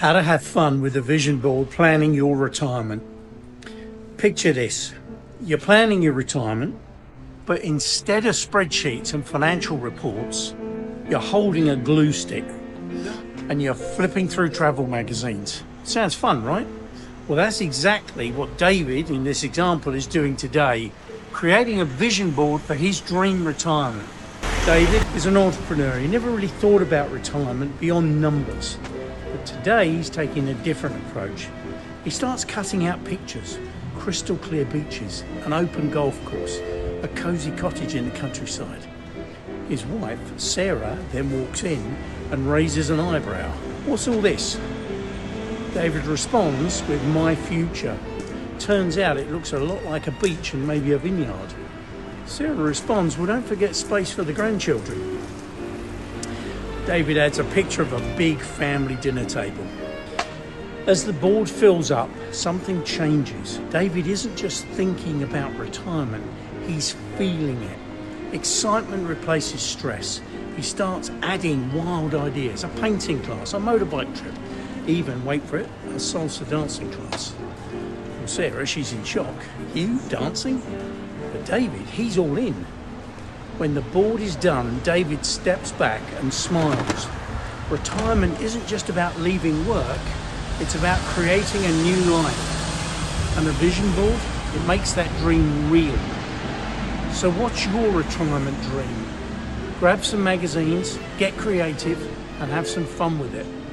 How to have fun with a vision board planning your retirement. Picture this. You're planning your retirement, but instead of spreadsheets and financial reports, you're holding a glue stick and you're flipping through travel magazines. Sounds fun, right? Well, that's exactly what David, in this example, is doing today, creating a vision board for his dream retirement. David is an entrepreneur. He never really thought about retirement beyond numbers. But today he's taking a different approach. He starts cutting out pictures, crystal clear beaches, an open golf course, a cosy cottage in the countryside. His wife, Sarah, then walks in and raises an eyebrow. What's all this? David responds with "my future." Turns out it looks a lot like a beach and maybe a vineyard. Sarah responds, "Well, don't forget space for the grandchildren." David adds a picture of a big family dinner table. As the board fills up, something changes. David isn't just thinking about retirement, he's feeling it. Excitement replaces stress. He starts adding wild ideas, a painting class, a motorbike trip, even, wait for it, a salsa dancing class. Well, Sarah, she's in shock. You dancing? But David, he's all in. When the board is done, David steps back and smiles. Retirement isn't just about leaving work, it's about creating a new life. And a vision board, it makes that dream real. So what's your retirement dream? Grab some magazines, get creative, and have some fun with it.